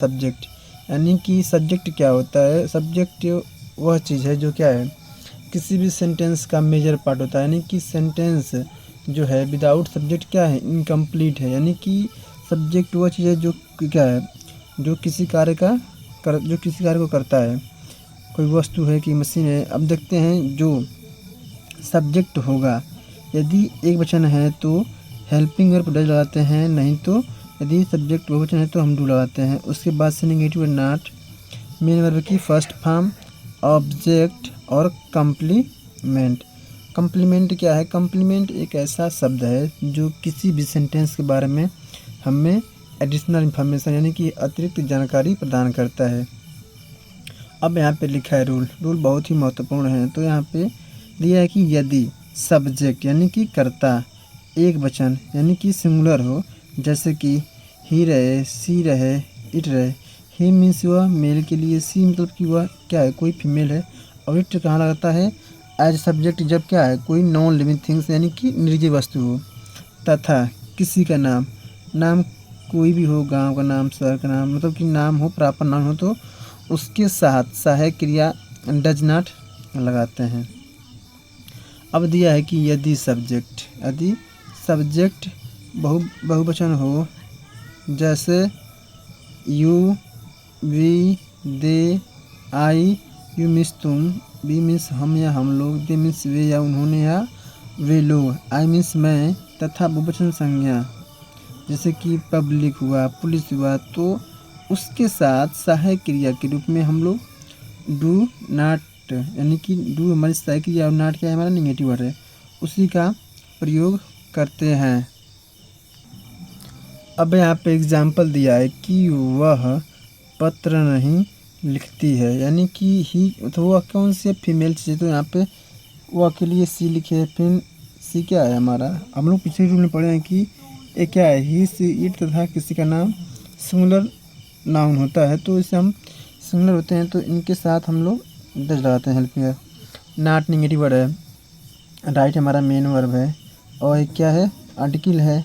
Subject, यानी कि subject क्या होता है? सब्जेक्ट वह चीज़ है जो क्या है, किसी भी सेंटेंस का मेजर पार्ट होता है। यानी कि सेंटेंस जो है विदाउट सब्जेक्ट क्या है, इनकम्प्लीट है। यानी कि सब्जेक्ट वह चीज़ है जो क्या है, जो किसी कार्य को करता है। कोई वस्तु है कि मशीन है। अब देखते हैं जो सब्जेक्ट होगा, यदि एक वचन है तो हेल्पिंग वर्ब डज लगाते हैं, नहीं तो यदि सब्जेक्ट बहुवचन है तो हम डू लगाते हैं। उसके बाद से नेगेटिव नॉट, मेन वर्ब की फर्स्ट फॉर्म, ऑब्जेक्ट और कम्प्लीमेंट। कम्प्लीमेंट क्या है? कम्प्लीमेंट एक ऐसा शब्द है जो किसी भी सेंटेंस के बारे में हमें एडिशनल इन्फॉर्मेशन यानी कि अतिरिक्त जानकारी प्रदान करता है। अब यहाँ पे लिखा है रूल बहुत ही महत्वपूर्ण है। तो यहाँ पे दिया है कि यदि सब्जेक्ट यानी कि कर्ता एक वचन यानी कि सिंगुलर हो, जैसे कि ही रहे, सी रहे, इट रहे। ही मीन्स वह मेल के लिए, सी मतलब कि वह क्या है, कोई फीमेल है। और इट कहाँ लगता है? एज सब्जेक्ट जब क्या है, कोई नॉन लिविंग थिंग्स यानी कि निर्जीव वस्तु हो। तथा किसी का नाम कोई भी हो, गांव का नाम, शहर का नाम, मतलब कि नाम हो, प्रॉपर नाम हो, तो उसके साथ सहायक क्रिया डज नॉट लगाते हैं। अब दिया है कि यदि सब्जेक्ट बहुवचन हो, जैसे you, we, they, I, you means तुम, वी मीन्स हम या हम लोग, दे मीन्स वे या उन्होंने या वे लोग, आई मीन्स मैं, तथा बहुवचन संज्ञा जैसे कि पब्लिक हुआ, पुलिस हुआ, तो उसके साथ सहायक क्रिया के रूप में हम लोग डू नॉट यानी कि डू हमारी सहायक क्रिया और नॉट क्या है, हमारा नेगेटिव वर्ड है, उसी का प्रयोग करते हैं। अब यहाँ पे एग्जाम्पल दिया है कि वह पत्र नहीं लिखती है, यानी कि ही तो वह कौन सी फीमेल चीज़ है, तो यहाँ पे वह के लिए सी लिखे है। फिर सी क्या है हमारा, हम लोग पिछले रूल में पढ़े हैं कि ये क्या है, ही, सी, इट तथा किसी का नाम सिंगुलर नाउन होता है, तो इसे हम सिंगुलर होते हैं तो इनके साथ हम लोग डज लगाते हैं हेल्पिंग। नॉट नेगेटिव वर्ड है, राइट हमारा मेन वर्ब है, और एक क्या है, आर्टिकल है,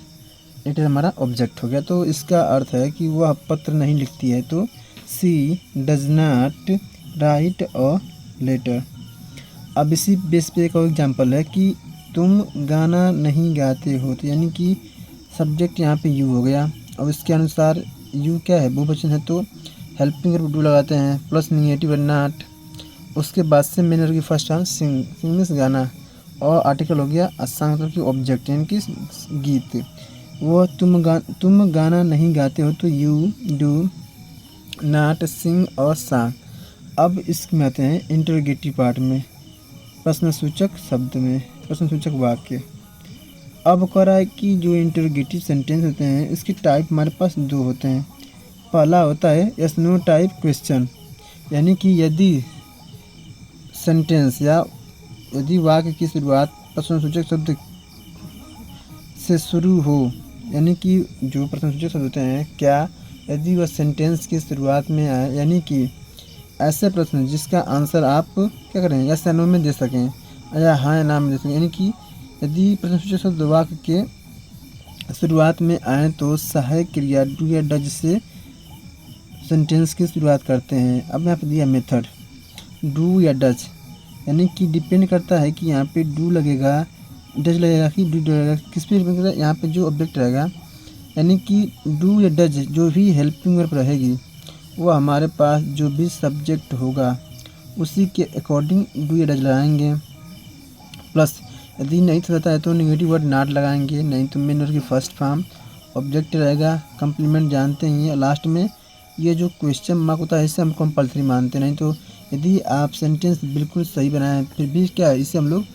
इट हमारा ऑब्जेक्ट हो गया। तो इसका अर्थ है कि वह पत्र नहीं लिखती है, तो she does not write a letter. अब इसी बेस पे एक और एग्जाम्पल है कि तुम गाना नहीं गाते हो, तो यानी कि सब्जेक्ट यहाँ पे यू हो गया, और इसके अनुसार यू क्या है, बहुवचन है, तो हेल्पिंग वर्ब डू लगाते हैं प्लस नेगेटिव वर्ड नॉट। उसके बाद से मेन वर्ब की फर्स्ट फॉर्म सिंग मीन्स गाना, और आर्टिकल हो गया अ मतलब कि ऑब्जेक्ट यानी कि गीत। वो तुम गाना नहीं गाते हो, तो यू डू नॉट सिंग और सॉन्ग। अब इसमें आते हैं इंटरोगेटिव पार्ट में, प्रश्नसूचक शब्द में, प्रश्नसूचक वाक्य। अब कह रहा है कि जो इंटरोगेटिव सेंटेंस होते हैं इसके टाइप हमारे पास दो होते हैं। पहला होता है यस नो टाइप क्वेश्चन, यानी कि यदि सेंटेंस या यदि वाक्य की शुरुआत प्रश्नसूचक शब्द से शुरू हो, यानी कि जो प्रश्नसूचक शब्द होते हैं क्या, यदि वह सेंटेंस की शुरुआत में आए, यानी कि ऐसे प्रश्न जिसका आंसर आप क्या करें, या नो में दे सकें या हाँ या ना में दे सकें, यानी कि यदि प्रश्नसूचक शब्द वाक्य के शुरुआत में आए तो सहायक क्रिया डू या डज से सेंटेंस की शुरुआत करते हैं। अब यहाँ पे दिया मेथड डू या डज, यानी कि डिपेंड करता है कि यहाँ पे डू लगेगा, डज लगेगा कि डू लगेगा, किस पे डिपेंड करता है, यहाँ पे जो ऑब्जेक्ट रहेगा, यानी कि डू या डज जो भी हेल्पिंग वर्ब रहेगी वो हमारे पास जो भी सब्जेक्ट होगा उसी के अकॉर्डिंग डू या डज लगाएंगे। प्लस यदि नहीं तो रहता है तो नेगेटिव वर्ड नॉट लगाएंगे, नहीं तो मेन वर्ब की फर्स्ट फॉर्म ऑब्जेक्ट रहेगा, कम्प्लीमेंट जानते ही, लास्ट में ये जो क्वेश्चन मार्क होता है इसे हम कंपल्सरी मानते नहीं। तो यदि आप सेंटेंस बिल्कुल सही बनाएं फिर भी क्या है, इसे हम लोग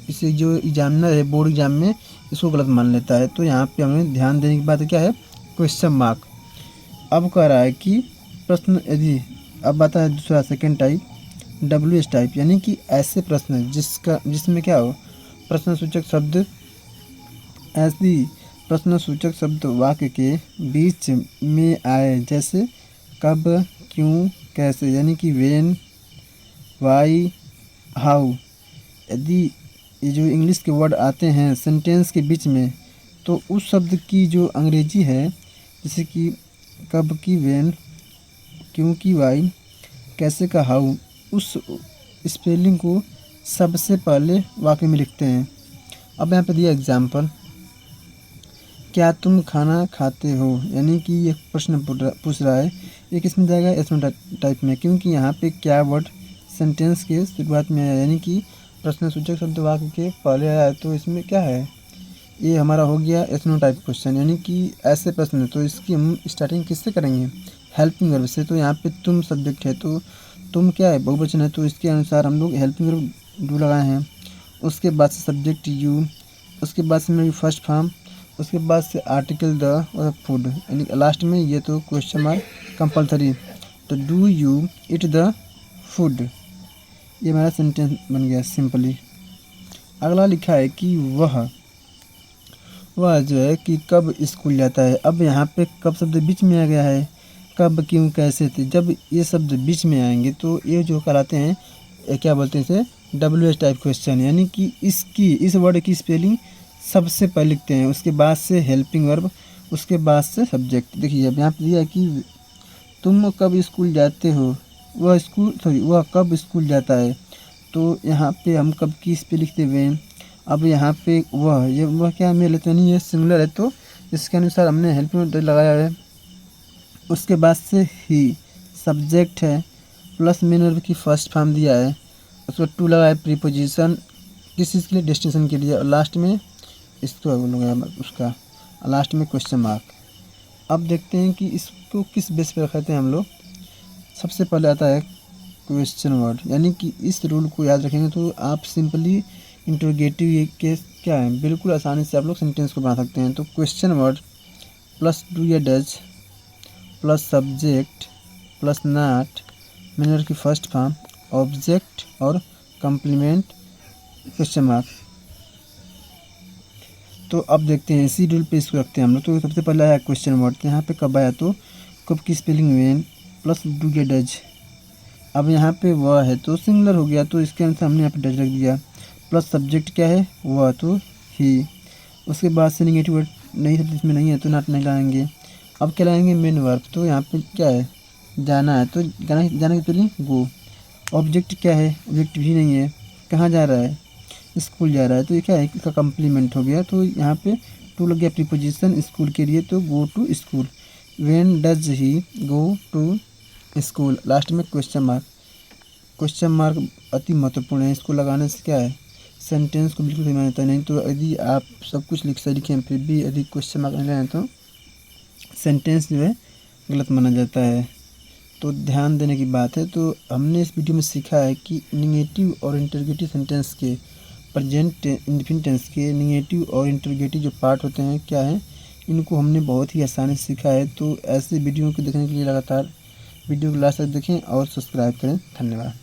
इसे जो एग्जामिनर है बोर्ड एग्जाम में इसको गलत मान लेता है। तो यहाँ पे हमें ध्यान देने की बात क्या है, क्वेश्चन मार्क। अब कह रहा है कि प्रश्न यदि, अब आता है दूसरा second type W S type, यानी कि ऐसे प्रश्न जिसमें क्या हो, प्रश्नसूचक शब्द ऐसी प्रश्नसूचक शब्द वाक्य के बीच में आए, जैसे कब, क्यों, कैसे, यानी कि व्हेन, वाई, हाउ। यदि ये जो इंग्लिश के वर्ड आते हैं सेंटेंस के बीच में, तो उस शब्द की जो अंग्रेजी है, जैसे कि कब की व्हेन, क्योंकि वाई, कैसे का हाउ, उस स्पेलिंग को सबसे पहले वाक्य में लिखते हैं। अब यहाँ पे दिया एग्जाम्पल, क्या तुम खाना खाते हो, यानी कि ये प्रश्न पूछ रहा है। ये किस में जाएगा, एसनो टाइप में, क्योंकि यहाँ पे क्या वर्ड सेंटेंस के शुरुआत में आया, यानी कि प्रश्नसूचक शब्द वाक्य के पहले आया, तो इसमें क्या है, ये हमारा हो गया एसनो टाइप क्वेश्चन, यानी कि ऐसे प्रश्न। तो इसकी हम स्टार्टिंग किससे करेंगे, हेल्पिंग वर्ब से। तो यहाँ पे तुम सब्जेक्ट है, तो तुम क्या है, बहुवचन है, तो इसके अनुसार हम लोग हेल्पिंग वर्ब डू लगाए हैं। उसके बाद से सब्जेक्ट यू, उसके बाद से मेरी फर्स्ट फॉर्म, उसके बाद से आर्टिकल द और फूड, यानी लास्ट में ये तो क्वेश्चन मार्क कंपलसरी। तो do you eat the food, ये हमारा सेंटेंस बन गया सिंपली। अगला लिखा है कि वह जो है कि कब स्कूल जाता है। अब यहाँ पे कब शब्द बीच में आ गया है, कब, क्यों, कैसे थे। जब ये शब्द बीच में आएंगे तो ये जो कहलाते हैं, क्या बोलते हैं इसे, WH टाइप क्वेश्चन, यानी कि इस वर्ड की स्पेलिंग सबसे पहले लिखते हैं, उसके बाद से हेल्पिंग वर्ब, उसके बाद से सब्जेक्ट। देखिए अब यहाँ पे दिया कि तुम कब स्कूल जाते हो, वह कब स्कूल जाता है, तो यहाँ पे हम कब की स्पेलिंग लिखते हुए हैं। अब यहाँ पे वह क्या मेल है, तो नहीं ये सिंगुलर है, तो इसके अनुसार हमने हेल्पिंग वर्ब लगाया है। उसके बाद से ही सब्जेक्ट है, प्लस मेन वर्ब की फर्स्ट फॉर्म दिया है, उसको टू लगाया प्रीपोजिशन, किस चीज़ के लिए, डेस्टिनेशन के लिए, और लास्ट में इसको लगाया उसका, लास्ट में क्वेश्चन मार्क। अब देखते हैं कि इसको किस बेस पर रखते हैं हम लोग। सबसे पहले आता है क्वेश्चन वर्ड, यानी कि इस रूल को याद रखेंगे तो आप सिंपली इंटरोगेटिव ये केस क्या है, बिल्कुल आसानी से आप लोग सेंटेंस को बना सकते हैं। तो क्वेश्चन वर्ड प्लस डू या does plus subject plus not, main verb की फर्स्ट फॉर्म, ऑब्जेक्ट और कम्प्लीमेंट क्वेश्चन मार्क। तो अब देखते हैं इसी रूल पे इसको रखते हैं हम लोग। तो सबसे पहले आया क्वेश्चन वर्ड, तो यहाँ पे कब आया, तो कब की स्पेलिंग वेन प्लस डू या डज। अब यहाँ पे वह है तो सिंगुलर हो गया, तो इसके अनुसार हमने यहाँ पे डज रख दिया, प्लस सब्जेक्ट क्या है, वह, तो ही। उसके बाद से निगेटिव वर्ड नहीं सब इसमें नहीं है, तो नॉट नहीं लाएंगे। अब क्या लाएंगे, मेन वर्ब, तो यहाँ पे क्या है, जाना है, तो जाना की स्पेलिंग गो। ऑब्जेक्ट क्या है, ऑब्जेक्ट भी नहीं है, कहाँ जा रहा है, स्कूल जा रहा है, तो ये क्या है, इसका कम्प्लीमेंट हो गया, तो यहाँ पे टू लग गया प्रीपोजिशन स्कूल के लिए, तो go to school. When does he go to school, last में क्वेश्चन मार्क। क्वेश्चन मार्क अति महत्वपूर्ण है, इसको लगाने से क्या है, सेंटेंस को बिल्कुल सही माना जाता है। नहीं तो यदि आप सब कुछ लिखें फिर भी यदि क्वेश्चन मार्क नहीं लगाएं तो सेंटेंस जो है गलत माना जाता है, तो ध्यान देने की बात है। तो हमने इस वीडियो में सीखा है कि निगेटिव और इंटरोगेटिव सेंटेंस के, प्रेजेंट इंडेफिनिट टेंस के निगेटिव और इंटरोगेटिव जो पार्ट होते हैं क्या है, इनको हमने बहुत ही आसानी से सीखा है। तो ऐसे वीडियो को देखने के लिए लगातार वीडियो को लास्ट तक देखें और सब्सक्राइब करें। धन्यवाद।